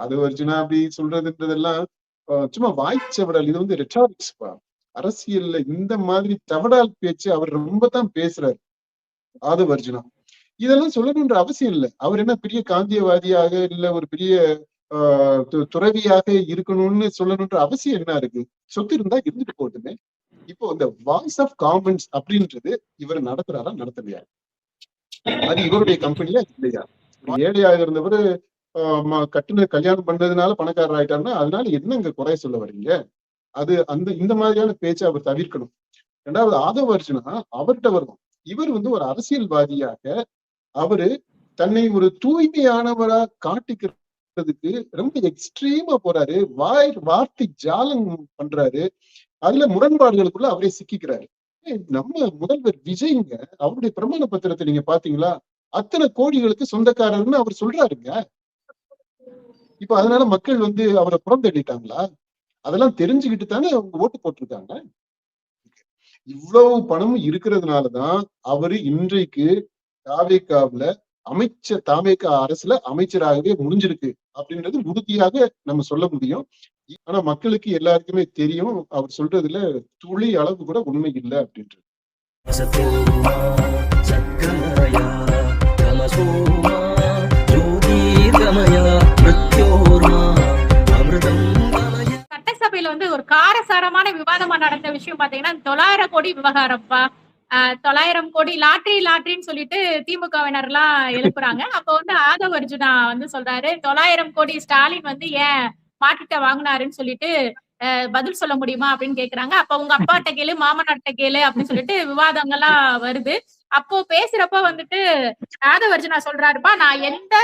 அது அர்ஜுனா அப்படி சொல்றதுன்றதெல்லாம் சும்மா வாய்ச்சவடால். இது வந்து ரெட்டாரிக்ஸ்பா. அரசியல்ல இந்த மாதிரி தவடால் பேச்சு அவர் ரொம்ப தான் பேசுறாரு ஆதவ அர்ஜுனா. இதெல்லாம் சொல்லணுன்ற அவசியம் இல்லை. அவர் என்ன பெரிய காந்தியவாதியாக இல்ல ஒரு பெரிய துறவியாக இருக்கணும்னு சொல்லணுன்ற அவசியம் என்ன இருக்கு? சொத்து இருந்தா இருந்துட்டு போட்டுமே. இப்போ இந்த வாய்ஸ் ஆஃப் காமன்ஸ் அப்படின்றது இவர் நடத்துறாரா நடத்தலையா? அது இவருடைய கம்பெனியா இல்லையா? ஏழையாக இருந்தவர் கட்டுன கல்யாணம் பண்றதுனால பணக்காரர் ஆயிட்டாருன்னா அதனால என்னங்க குறை சொல்ல வர்றீங்க? அது இந்த மாதிரியான பேச்சை அவர் தவிர்க்கணும். ரெண்டாவது ஆதவ அர்ஜுனா அவர்கிட்ட வரும். இவர் வந்து ஒரு அரசியல்வாதியாக அவரு தன்னை ஒரு தூய்மையானவரா காட்டிக்கிறதுக்கு ரொம்ப எக்ஸ்ட்ரீமா போறாரு. வார்த்தை ஜாலம் பண்றாரு. அதுல முரண்பாடுகளுக்குள்ள அவரே சிக்கிக்கிறாரு. நம்ம முதல்வர் விஜய்ங்க அவருடைய பிரமாண பத்திரத்தை நீங்க பாத்தீங்களா? அத்தனை கோடிகளுக்கு சொந்தக்காரர்னு அவர் சொல்றாருங்க. இப்ப அதனால மக்கள் வந்து அவரை புறந்தள்ளிட்டாங்களா? அதெல்லாம் தெரிஞ்சுக்கிட்டு தானே அவங்க ஓட்டு போட்டிருக்காங்க. இவ்வளவு பணமும் இருக்கிறதுனாலதான் அவரு இன்றைக்கு தாவேகாவுல தாவேகா அரசுல அமைச்சராகவே முடிஞ்சிருக்கு அப்படின்றது உறுதியாக நம்ம சொல்ல முடியும். ஆனா மக்களுக்கு எல்லாருக்குமே தெரியும் அவர் சொல்றதுல துளி அளவு கூட உண்மை இல்லை அப்படின்றது. சட்டசபையில வந்து ஒரு காரசாரமான விவாதமா நடந்த விஷயம் பாத்தீங்கன்னா 900 கோடி விவகாரம்ப்பா. 900 கோடி லாட்டரின்னு சொல்லிட்டு திமுகவினர் எல்லாம் எழுப்புறாங்க. அப்ப வந்து ஆதவ அர்ஜுனா வந்து சொல்றாரு 900 கோடி ஸ்டாலின் வந்து ஏன் மாட்டிட்ட வாங்கினாருன்னு சொல்லிட்டு பதில் சொல்ல முடியுமா அப்படின்னு கேக்குறாங்க. அப்ப உங்க அப்பாட்ட கேளு மாமனார்ட்ட கேளு அப்படின்னு சொல்லிட்டு விவாதங்கள்லாம் வருது. அப்போ பேசுறப்ப வந்துட்டு ஆதவ அர்ஜுனா சொல்றாருப்பா, நான் எந்த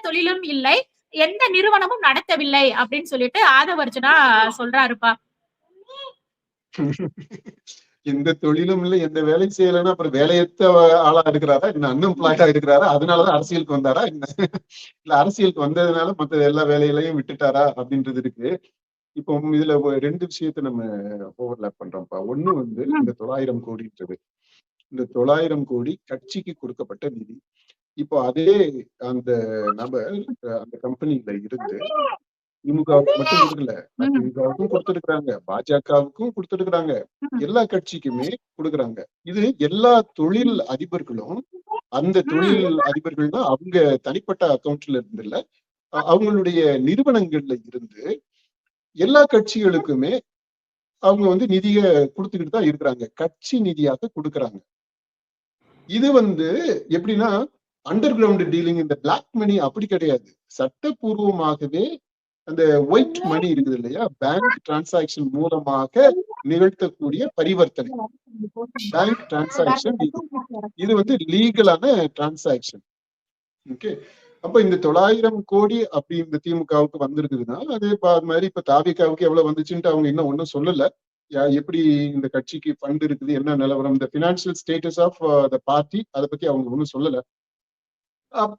தொழிலும் இல்லை, எந்த நிறுவனமும் நடத்தவில்லை அப்படின்னு சொல்லிட்டு ஆதவ அர்ஜுனா சொல்றாருப்பா. எந்த தொழிலும் இல்லை, எந்த வேலையும் செய்யலைன்னா அப்புறம் வேலையற்ற ஆளா இருக்கிறாரா, இன்னும் அன்எம்ப்ளாய்டா இருக்கிறாரா, அதனாலதான் அரசியலுக்கு வந்தாரா என்ன? இல்ல அரசியலுக்கு வந்ததுனால மத்த எல்லா வேலைகளையும் விட்டுட்டாரா அப்படின்றது இருக்கு. இப்போ இதுல 2 விஷயத்த நம்ம ஓவர்லேப் பண்றோம்ப்பா. ஒண்ணு வந்து இந்த 900 கோடின்றது. இந்த 900 கோடி கட்சிக்கு கொடுக்கப்பட்ட நிதி. இப்போ அதே அந்த நபர் அந்த கம்பெனில இருந்து திமுகவுக்கு மட்டும் கொடுக்கல, அதிமுகவுக்கும் கொடுத்திருக்கிறாங்க, பாஜகவுக்கும் கொடுத்திருக்கிறாங்க, எல்லா கட்சிக்குமே கொடுக்குறாங்க. இது எல்லா தொழில் அதிபர்களும் அந்த தொழில் அதிபர்கள்னா அவங்க தனிப்பட்ட அக்கௌண்ட்ல இருந்து இல்ல, அவங்களுடைய நிறுவனங்கள்ல இருந்து எல்லா கட்சிகளுக்குமே அவங்க வந்து நிதிய கொடுத்துக்கிட்டு தான் இருக்கிறாங்க. கட்சி நிதியாக கொடுக்குறாங்க. இது வந்து எப்படின்னா அண்டர் கிரவுண்ட் டீலிங், இந்த பிளாக் மணி அப்படி கிடையாது. சட்டப்பூர்வமாகவே அந்த ஒயிட் மணி இருக்குது இல்லையா, பேங்க் டிரான்சாக்சன் மூலமாக நிகழ்த்தக்கூடிய பரிவர்த்தனை, பேங்க் டிரான்சாக்சன். இது வந்து லீகலான டிரான்சாக்சன். ஓகே. அப்ப இந்த 900 கோடி அப்படி இந்த திமுகவுக்கு வந்திருக்குதுன்னா அது மாதிரி இப்ப தாவேகாவுக்கு எவ்வளவு வந்துச்சுன்ட்டு அவங்க இன்னும் ஒன்னும் சொல்லல. எப்படி இந்த கட்சிக்கு ஃபண்ட் இருக்குது, என்ன நிலவரம், இந்த financial status of the party, அதை பத்தி அவங்க ஒன்னும் சொல்லல.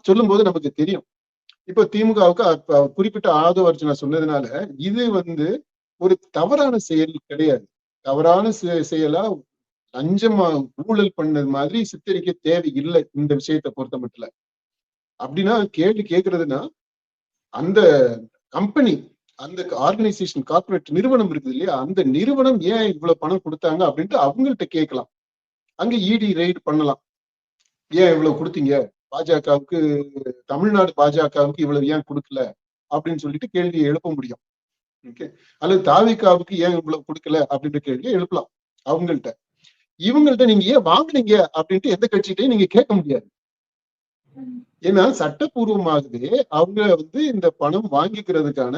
சொல்லும் போது நமக்கு தெரியும். இப்ப திமுகவுக்கு குறிப்பிட்ட ஆதவ அர்ஜுனா சொன்னதுனால இது வந்து ஒரு தவறான செயல் கிடையாது. தவறான செயலா லஞ்சமா ஊழல் பண்ணது மாதிரி சித்தரிக்க தேவையில்லை இந்த விஷயத்தை பொறுத்த மட்டும். அப்படின்னா கேள்வி கேட்கறதுன்னா அந்த கம்பெனி, அந்த ஆர்கனைசேஷன், கார்பரேட் நிறுவனம் இருக்குது இல்லையா, அந்த நிறுவனம் ஏன் இவ்வளவு பணம் கொடுத்தாங்க அப்படின்ட்டு அவங்கள்ட்ட கேட்கலாம். அங்க இடி ரெய்டு பண்ணலாம். ஏன் இவ்வளவு கொடுத்தீங்க, பாஜகவுக்கு, தமிழ்நாடு பாஜகவுக்கு இவ்வளவு ஏன் கொடுக்கல அப்படின்னு சொல்லிட்டு கேள்வியை எழுப்ப முடியும். ஓகே. அல்லது தாவேகாவுக்கு ஏன் இவ்வளவு கொடுக்கல அப்படின்ற கேள்வியை எழுப்பலாம் அவங்கள்ட்ட. இவங்கள்ட்ட நீங்க ஏன் வாங்கினீங்க அப்படின்ட்டு எந்த கட்சிகிட்டையும் நீங்க கேட்க முடியாது. ஏன்னா சட்டப்பூர்வமாகவே அவங்க வந்து இந்த பணம் வாங்கிக்கிறதுக்கான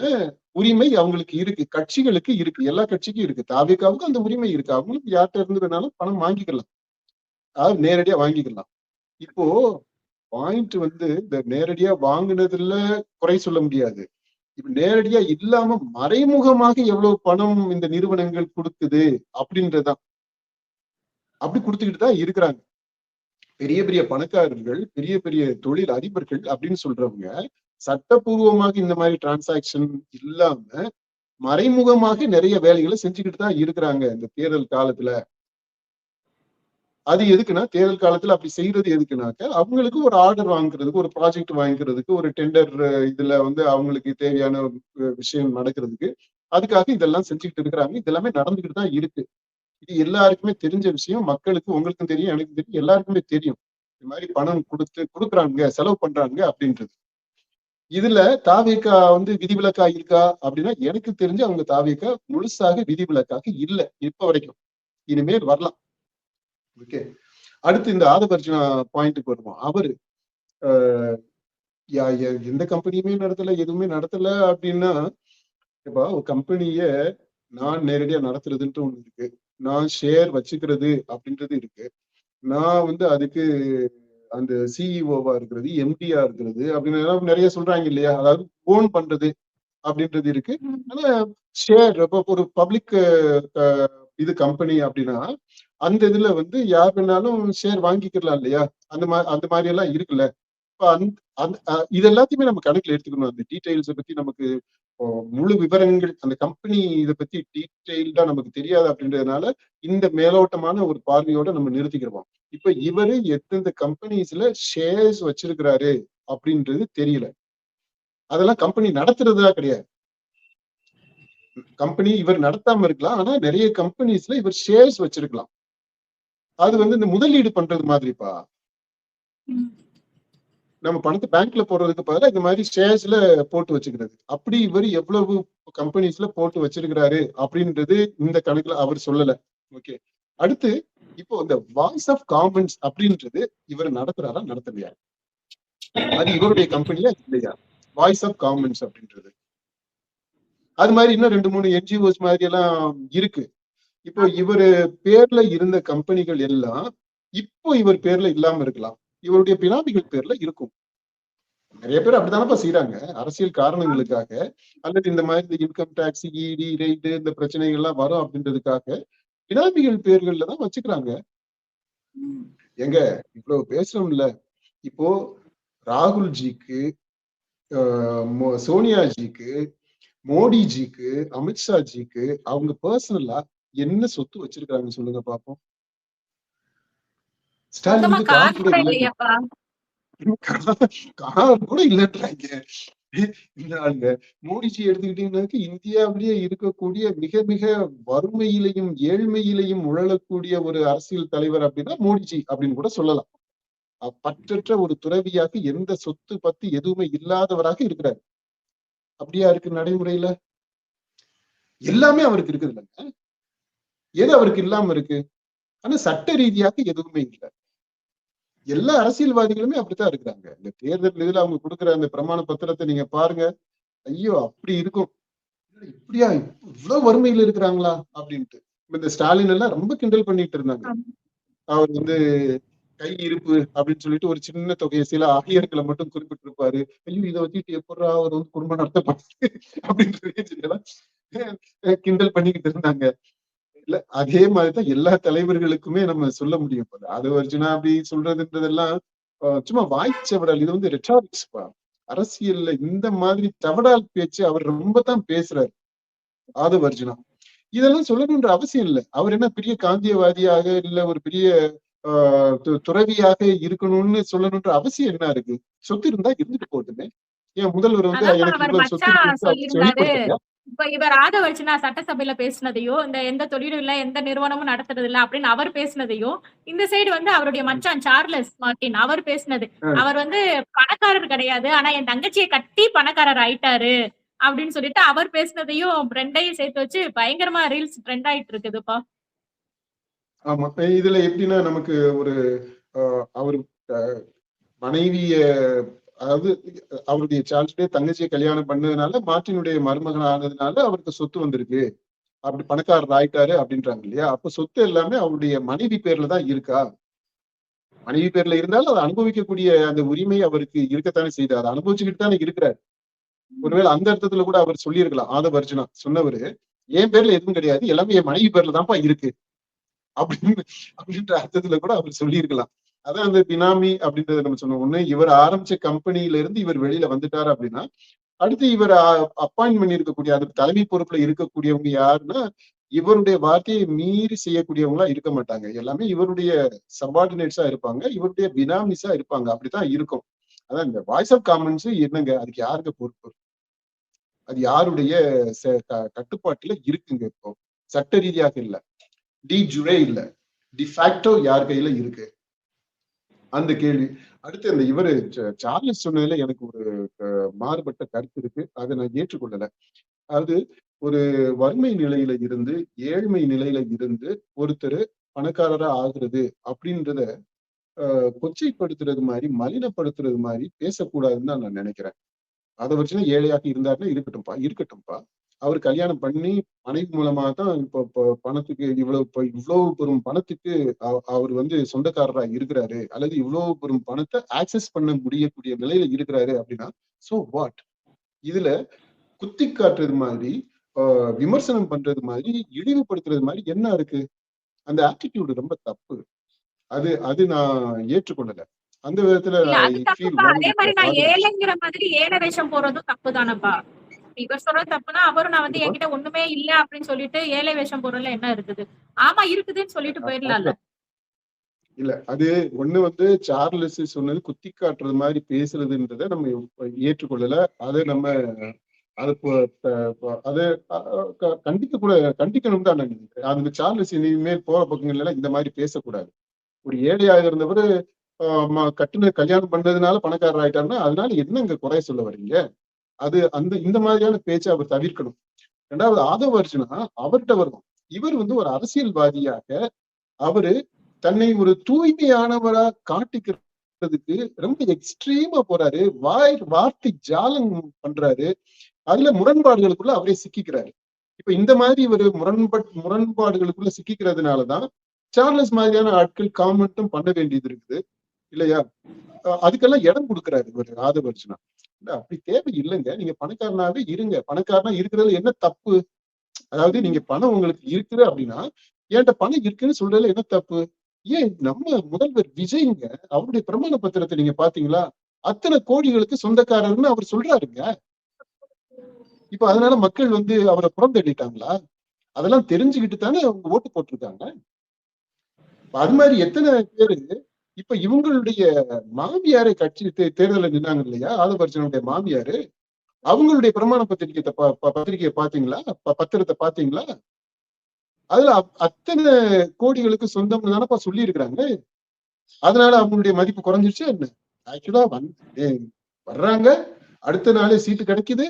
உரிமை அவங்களுக்கு இருக்கு, கட்சிகளுக்கு இருக்கு, எல்லா கட்சிக்கும் இருக்கு. தாவேகாவுக்கும் அந்த உரிமை இருக்கு. அவங்களுக்கு யார்கிட்ட இருந்து வேணாலும் பணம் வாங்கிக்கலாம், அதாவது நேரடியா வாங்கிக்கலாம். இப்போ பாயிண்ட் வந்து இந்த நேரடியா வாங்கினதுல குறை சொல்ல முடியாது. இப்ப நேரடியா இல்லாம மறைமுகமாக எவ்வளவு பணம் இந்த நிறுவனங்கள் கொடுக்குது அப்படின்றதுதான். அப்படி கொடுத்துக்கிட்டு தான் இருக்கிறாங்க. பெரிய பெரிய பணக்காரர்கள், பெரிய பெரிய தொழில் அதிபர்கள் அப்படின்னு சொல்றவங்க சட்டப்பூர்வமாக இந்த மாதிரி டிரான்சாக்சன் இல்லாம மறைமுகமாக நிறைய வேலைகளை செஞ்சுக்கிட்டு தான் இருக்கிறாங்க இந்த தேர்தல் காலத்துல. அது எதுக்குன்னா தேர்தல் காலத்துல அப்படி செய்யறது எதுக்குனாக்க அவங்களுக்கு ஒரு ஆர்டர் வாங்குறதுக்கு, ஒரு ப்ராஜெக்ட் வாங்கிக்கிறதுக்கு, ஒரு டெண்டர் இதுல வந்து அவங்களுக்கு தேவையான விஷயம் நடக்கிறதுக்கு, அதுக்காக இதெல்லாம் செஞ்சுக்கிட்டு இருக்கிறாங்க. இதெல்லாமே நடந்துகிட்டு தான் இருக்கு. இது எல்லாருக்குமே தெரிஞ்ச விஷயம். மக்களுக்கு, உங்களுக்கும் தெரியும், எனக்கு தெரியும், எல்லாருக்குமே தெரியும். இந்த மாதிரி பணம் கொடுக்குறாங்க, செலவு பண்றாங்க அப்படின்றது. இதுல தாவேகா வந்து விதிவிலக்கா இருக்கா அப்படின்னா, எனக்கு தெரிஞ்சு அவங்க தாவேகா முழுசாக விதிவிலக்காக இல்ல இப்ப வரைக்கும். இனிமேல் வரலாம். ஓகே. அடுத்து இந்த ஆதவர்ஜுனா பாயிண்ட்டுக்கு வருவோம். அவரு எந்த கம்பெனியுமே நடத்தல, எதுவுமே நடத்தல அப்படின்னா, இப்ப ஒரு கம்பெனிய நான் நேரடியா நடத்துறதுன்ட்டு ஒண்ணு இருக்கு. நான் ஷேர் வச்சுக்கிறது அப்படின்றது இருக்கு. நான் வந்து அதுக்கு அந்த சிஇஓவா இருக்கிறது, எம்டியா இருக்கிறது அப்படின்னு நிறைய சொல்றாங்க இல்லையா? அதாவது ஓன் பண்றது அப்படின்றது இருக்கு. ஆனா ஷேர் இப்ப ஒரு பப்ளிக் இது கம்பெனி அப்படின்னா, அந்த இதுல வந்து யார் வேணாலும் ஷேர் வாங்கிக்கலாம் இல்லையா? அந்த மாதிரி எல்லாம் இருக்குல்ல. இப்ப இது எல்லாத்தையுமே நம்ம கணக்குல எடுத்துக்கணும். அந்த டீடைல்ஸை பத்தி நமக்கு முழு விவரங்கள் அந்த கம்பெனி இதை பத்தி டீடைல்டா நமக்கு தெரியாது அப்படின்றதுனால இந்த மேலோட்டமான ஒரு பார்வையோட நம்ம நிறுத்திக்கிறோம். இப்ப இவரு எந்தெந்த கம்பெனிஸ்ல ஷேர்ஸ் வச்சிருக்கிறாரு அப்படின்றது தெரியல. அதெல்லாம் கம்பெனி நடத்துறதா கிடையாது. கம்பெனி இவர் நடத்தாம இருக்கலாம். ஆனா நிறைய கம்பெனிஸ்ல இவர் ஷேர்ஸ் வச்சிருக்கலாம். அது வந்து இந்த முதலீடு பண்றது மாதிரிப்பா. நம்ம பணத்தை பேங்க்ல போடுறதுக்கு பதிலாக இந்த மாதிரி ஷேர்ஸ்ல போட்டு வச்சுக்கிறது. அப்படி இவர் எவ்வளவு கம்பெனிஸ்ல போட்டு வச்சிருக்கிறாரு அப்படின்றது இந்த கணக்குல அவர் சொல்லல. ஓகே. அடுத்து இப்போ இந்த வாய்ஸ் ஆஃப் காமன்ஸ் அப்படின்றது இவர் நடத்துறாரா நடத்தலையா? அது இவருடைய கம்பெனியா இல்லையா? வாய்ஸ் ஆஃப் காமன்ஸ் அப்படின்றது அது மாதிரி இன்னும் 2-3 என்ஜிஓஸ் மாதிரி எல்லாம் இருக்கு. இப்போ இவர் பேர்ல இருந்த கம்பெனிகள் எல்லாம் இப்போ இவர் பேர்ல இல்லாம இருக்கலாம். இவருடைய பினாமிகள் பேர்ல இருக்கும். நிறைய பேர் அப்படித்தானப்பா செய்யறாங்க அரசியல் காரணங்களுக்காக, அல்லது இந்த மாதிரி இந்த இன்கம் டாக்ஸ், இடி ரைடு இந்த பிரச்சனைகள் எல்லாம் வரும் அப்படின்றதுக்காக பினாமிகள் பேர்கள்ல தான் வச்சுக்கிறாங்க. எங்க இவ்வளவு பேசுறோம்ல. இப்போ ராகுல்ஜிக்கு, சோனியாஜிக்கு, மோடிஜிக்கு, அமித்ஷாஜிக்கு அவங்க பர்சனலா என்ன சொத்து வச்சிருக்காங்க சொல்லுங்க பாப்போம். ஸ்டாலினுக்கு கார் கூட இல்லையாப்பா? கார் கூட இல்லைன்றாங்க இந்த ஆளுங்க. மோடிஜி எடுத்துக்கிட்டீங்கன்னாக்க இந்தியாவிலேயே இருக்கக்கூடிய மிக மிக வறுமையிலையும் ஏழ்மையிலையும் உழலக்கூடிய ஒரு அரசியல் தலைவர் அப்படின்னா மோடிஜி அப்படின்னு கூட சொல்லலாம். பற்றற்ற ஒரு துறவியாக எந்த சொத்து பத்தி எதுவுமே இல்லாதவராக இருக்கிறார். அப்படியா இருக்கு நடைமுறையில? எல்லாமே அவருக்கு இருக்குது இல்லைங்க. எது அவருக்கு இல்லாம இருக்கு? ஆனா சட்ட ரீதியாக எதுவுமே இல்லை. எல்லா அரசியல்வாதிகளுமே அப்படித்தான் இருக்கிறாங்க. இந்த தேர்தல் இதுல அவங்க கொடுக்குற அந்த பிரமாண பத்திரத்தை நீங்க பாருங்க. ஐயோ அப்படி இருக்கும். இப்படியா இவ்வளவு வறுமையில இருக்கிறாங்களா அப்படின்ட்டு. இந்த ஸ்டாலின் எல்லாம் ரொம்ப கிண்டல் பண்ணிட்டு இருந்தாங்க. அவர் வந்து கை இருப்பு அப்படின்னு சொல்லிட்டு ஒரு சின்ன தொகையை சில ஆகியர்களை மட்டும் குறிப்பிட்டிருப்பாரு. ஐயோ இதை வச்சுட்டு எப்படா அவர் வந்து குடும்பம் நடத்தப்படுது அப்படின்ற கிண்டல் பண்ணிக்கிட்டு இருந்தாங்க. இல்ல அதே மாதிரிதான் எல்லா தலைவர்களுக்குமே நம்ம சொல்ல முடியும். அது அர்ஜுனா அப்படி சொல்றதுன்றதெல்லாம் சும்மா வாய்ச்சவடால். இது வந்து ரெட்டாரிக்ஸ்பா. அரசியல்ல இந்த மாதிரி தவடால் பேச்சு அவர் ரொம்ப தான் பேசுறாரு ஆதவ் அர்ஜுனா. இதெல்லாம் சொல்லணுன்ற அவசியம் இல்லை. அவர் என்ன பெரிய காந்தியவாதியாக இல்ல ஒரு பெரிய துறவியாக இருக்கணும்னு சொல்லணுன்ற அவசியம் என்ன இருக்கு? சொத்து இருந்தா இருந்துட்டு போட்டுமே. ஏன் முதல்வர் வந்து எனக்கு இவ்வளவு சொத்து வெளிப்படுத்துங்க. இப்ப இவர் ஆதவ் அர்ஜுனா சட்டசபையில பேசினதையோ, இந்த எந்த தொழிலும் இல்ல, எந்த நிறுவனமும் நடத்துறது இல்ல அப்படின்னு அவர் பேசினதையும், இந்த சைடு வந்து அவருடைய மச்சான் சார்லஸ் மார்டின் அவர் பேசினது. அவர் வந்து பணக்காரர் கிடையாது, ஆனா என் தங்கச்சியை கட்டி பணக்காரர் ஆயிட்டாரு அப்படின்னு சொல்லிட்டு அவர் பேசினதையும் ரெண்டையும் சேர்த்து வச்சு பயங்கரமா ரீல்ஸ் ட்ரெண்ட் ஆயிட்டு இருக்குதுப்பா. ஆமா. இதுல எப்படின்னா நமக்கு ஒரு அவர் மனைவிய அதாவது அவருடைய சார்ல்ஸுடைய தங்கச்சியை கல்யாணம் பண்ணதுனால மார்ட்டினுடைய மருமகன் ஆனதுனால அவருக்கு சொத்து வந்திருக்கு, அப்படி பணக்காரர் ஆயிட்டாரு அப்படின்றாங்க இல்லையா? அப்ப சொத்து எல்லாமே அவருடைய மனைவி பேர்ல தான் இருக்கா? மனைவி பேர்ல இருந்தாலும் அதை அனுபவிக்கக்கூடிய அந்த உரிமை அவருக்கு இருக்கத்தானே செய்து அதை அனுபவிச்சுக்கிட்டு தானே இருக்கிறார். ஒருவேளை அந்த அர்த்தத்துல கூட அவர் சொல்லியிருக்கலாம். ஆதவ் அர்ஜுனா சொன்னவரு என் பேர்ல எதுவும் கிடையாது, எல்லாமே என் மனைவி பேர்ல தான்ப்பா இருக்கு அப்படின்ற அர்த்தத்துல கூட அவர் சொல்லியிருக்கலாம். அதான் அந்த பினாமி அப்படின்றத நம்ம சொன்னோம். ஒண்ணு இவர் ஆரம்பிச்ச கம்பெனியில இருந்து இவர் வெளியில வந்துட்டாரு அப்படின்னா, அடுத்து இவர் அப்பாயின்ட் பண்ணி இருக்கக்கூடிய அது தலைமை பொறுப்புல இருக்கக்கூடியவங்க யாருன்னா இவருடைய வார்த்தையை மீறி செய்யக்கூடியவங்களா இருக்க மாட்டாங்க. எல்லாமே இவருடைய சபார்டினேட்ஸா இருப்பாங்க, இவருடைய பினாமிஸா இருப்பாங்க. அப்படித்தான் இருக்கும். அதான் இந்த வாய்ஸ் ஆஃப் காமன்ஸ் என்னங்க, அதுக்கு யாருங்க பொறுப்பு? அது யாருடைய கட்டுப்பாட்டுல இருக்குங்க? இப்போ சட்ட ரீதியாக இல்ல, டி ஜுரே இல்ல, டி ஃபேக்டோ யார் கையில இருக்கு? அந்த கேள்வி. அடுத்து அந்த இவரு சார்லஸ் சொன்னதுல எனக்கு ஒரு மாறுபட்ட கருத்து இருக்கு. அதை நான் ஏற்றுக்கொள்ளல. அது ஒரு வறுமை நிலையில இருந்து ஏழ்மை நிலையில இருந்து ஒருத்தர் பணக்காரரா ஆகுறது அப்படின்றத கொச்சைப்படுத்துறது மாதிரி, மலினப்படுத்துறது மாதிரி பேசக்கூடாதுன்னு தான் நான் நினைக்கிறேன். அதை வச்சுன்னா ஏழையாக இருந்தாருன்னா இருக்கட்டும்பா, இருக்கட்டும்பா. அவர் கல்யாணம் பண்ணி மனைவி மூலமா தான் இப்போ பணத்துக்கு இவ்வளவு பெரும் பணத்துக்கு அவர் சொந்தக்காரரா இருக்கிறாரு, அல்லது இவ்வளவு பெரும் பணத்தை ஆக்சஸ் பண்ண முடியக்கூடிய நிலையில இருக்கிறாரு அப்படின்னா, சோ வாட்? இதுல குத்தி காட்டுறது மாதிரி, விமர்சனம் பண்றது மாதிரி, இழிவுபடுத்துறது மாதிரி என்ன இருக்கு? அந்த ஆட்டிடியூடு ரொம்ப தப்பு. அது அது நான் ஏற்றுக்கொள்ளல. அந்த விதத்துல அதே மாதிரி நான் ஏழைங்கிற மாதிரி ஏழை வேஷம் போறதும் தப்பு தானப்பா. இவர் சொல்றது தப்புனா அவரும் நான் என்கிட்ட ஒண்ணுமே இல்ல அப்படின்னு சொல்லிட்டு ஏழை வேஷம் போறதுல என்ன இருக்குது? ஆமா இருக்குதுன்னு சொல்லிட்டு போயிடலாம்ல. இல்ல அது சார்லஸ் சொன்னது குத்தி காட்டுறது மாதிரி பேசுறதுன்றத நம்ம ஏற்றுக்கொள்ளல. அதை நம்ம அதை கண்டிக்கணும் தான் நான் நினைக்கிறேன். அந்த சார்லஸ் இனிமேல் போற பக்கங்கள்ல எல்லாம் இந்த மாதிரி பேசக்கூடாது. ஒரு ஏழையாக இருந்தவர் கல்யாணம் பண்ணதுனால பணக்காரர் ஆயிட்டாருன்னா அதனால என்ன இங்க குறை சொல்ல வர்றீங்க? அது இந்த மாதிரியான பேச்சை அவர் தவிர்க்கணும். ரெண்டாவது ஆதவ அர்ஜுனா அவர்கிட்ட வரும். இவர் ஒரு அரசியல்வாதியாக அவரு தன்னை ஒரு தூய்மையானவரா காட்டிக்கிறதுக்கு ரொம்ப எக்ஸ்ட்ரீமா போறாரு. வார்த்தை ஜாலம் பண்றாரு. அதுல முரண்பாடுகளுக்குள்ள அவரே சிக்கிக்கிறாரு. இப்ப இந்த மாதிரி ஒரு முரண்பாடுகளுக்குள்ள சிக்கிக்கிறதுனாலதான் சார்லஸ் மாதிரியான ஆட்கள் காமெண்ட்டும் பண்ண வேண்டியது இருக்குது இல்லையா? அதுக்கெல்லாம் இடம் கொடுக்குறாரு இவர் ஆதவ அர்ஜுனா. அப்படி தேவை இல்லைங்க. நீங்க பணக்காரனாவே இருங்க. பணக்காரனா இருக்கிறதுல என்ன தப்பு? அதாவது நீங்க பணம் உங்களுக்கு இருக்குது அப்படின்னா, என்கிட்ட பணம் இருக்குன்னு சொல்றதுல என்ன தப்பு? ஏன் நம்ம முதல்வர் விஜய்ங்க, அவருடைய பிரமாண பத்திரத்தை நீங்க பாத்தீங்களா? அத்தனை கோடிகளுக்கு சொந்தக்காரர்னு அவர் சொல்றாருங்க. இப்ப அதனால மக்கள் அவரை புறந்தள்ளிட்டாங்களா? அதெல்லாம் தெரிஞ்சுக்கிட்டு தானே அவங்க ஓட்டு போட்டிருக்காங்க. அது மாதிரி எத்தனை பேரு இப்ப இவங்களுடைய மாமியாரை கட்சி தேர்தலில் நின்னாங்க இல்லையா? ஆதவ அர்ஜுனனுடைய மாமியாரு, அவங்களுடைய பிரமாண பத்திரிகையை பாத்தீங்களா? பத்திரத்தை பாத்தீங்களா? அதுல அத்தனை கோடிகளுக்கு சொந்தம்னு தானப்பா சொல்லி இருக்கிறாங்க. அதனால அவங்களுடைய மதிப்பு குறைஞ்சிருச்சு என்ன? ஆக்சுவலா வர்றாங்க, அடுத்த நாளே சீட்டு கிடைக்குது,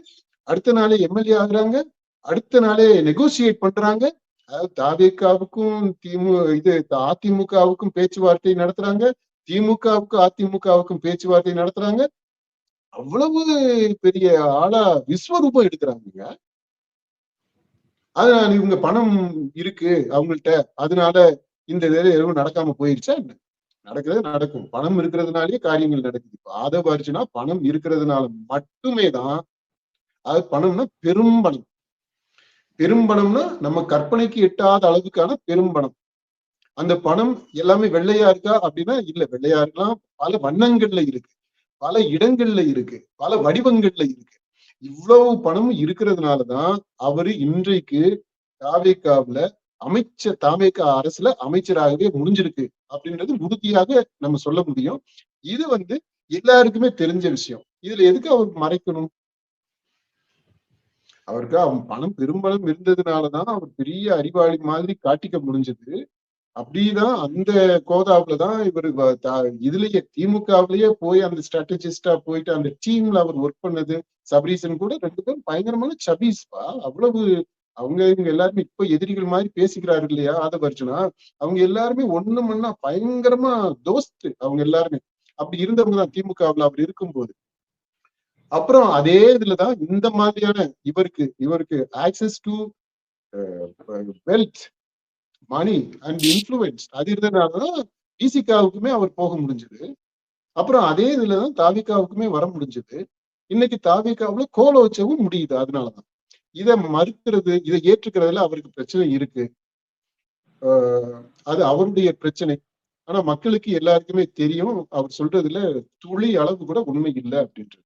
அடுத்த நாளே எம்எல்ஏ ஆகுறாங்க, அடுத்த நாளே நெகோசியேட் பண்றாங்க. அதாவது தாவேகாவுக்கும் அதிமுகவுக்கும் பேச்சுவார்த்தை நடத்துறாங்க, திமுகவுக்கும் அதிமுகவுக்கும் பேச்சுவார்த்தை நடத்துறாங்க. அவ்வளவு பெரிய ஆளா விஸ்வரூபம் எடுக்கிறாங்க. அதனால இவங்க பணம் இருக்கு அவங்கள்ட்ட, அதனால இந்த வேலை எதுவும் நடக்காம போயிருச்சா என்ன? நடக்கிறது நடக்கும். பணம் இருக்கிறதுனாலயே காரியங்கள் நடக்குது. இப்ப ஆதவ அர்ஜுனா பணம் இருக்கிறதுனால மட்டுமே தான், அது பணம்னா பெரும்பணம். பெரும்பணம்னா நம்ம கற்பனைக்கு எட்டாத அளவுக்கான பெரும்பணம். அந்த பணம் எல்லாமே வெள்ளையா இருக்கா அப்படின்னா இல்ல. வெள்ளையா இருக்கலாம், பல வண்ணங்கள்ல இருக்கு, பல இடங்கள்ல இருக்கு, பல வடிவங்கள்ல இருக்கு. இவ்வளவு பணம் இருக்கிறதுனாலதான் அவரு இன்றைக்கு தாவேகாவுல தாவேகா அரசுல அமைச்சராகவே முடிஞ்சிருக்கு அப்படின்றது உறுதியாக நம்ம சொல்ல முடியும். இது எல்லாருக்குமே தெரிஞ்ச விஷயம். இதுல எதுக்கு அவர் மறைக்கணும்? அவருக்கு பணம் பெரும்பணம் இருந்ததுனாலதான் அவர் பெரிய அறிவாளி மாதிரி காட்டிக்க முடிஞ்சது. அப்படிதான் அந்த கோதாவுலதான் இவர் இதுலயே திமுகவிலேயே போய் அந்த ஸ்ட்ராட்டஜிஸ்டா போயிட்டு அந்த டீம்ல அவர் ஒர்க் பண்ணது. சபரீசன் கூட 2 பேரும் பயங்கரமான சபீஸ்பா. அவ்வளவு இவங்க எல்லாருமே இப்ப எதிரிகள் மாதிரி பேசிக்கிறாரு இல்லையா ஆதவ அர்ஜுனா? அவங்க எல்லாருமே ஒண்ணு மண்ணா பயங்கரமா தோஸ்து. அவங்க எல்லாருமே அப்படி இருந்தவங்கதான் திமுகவுல அவர் இருக்கும்போது. அப்புறம் அதே இதுலதான் இந்த மாதிரியான இவருக்கு access to wealth, money and influence அது இருந்ததுனாலதான் டிசிகாவுக்குமே அவர் போக முடிஞ்சது. அப்புறம் அதே இதுலதான் தாவிகாவுக்குமே வர முடிஞ்சது. இன்னைக்கு தாவிகாவுல கோலோச்சவும் முடியுது. அதனாலதான் இதை மறுக்கிறது, இதை ஏற்றுக்கிறதுல அவருக்கு பிரச்சனை இருக்கு. அது அவருடைய பிரச்சனை. ஆனா மக்களுக்கு எல்லாருக்குமே தெரியும் அவர் சொல்றதுல துளி அளவு கூட உண்மை இல்லை அப்படின்றது.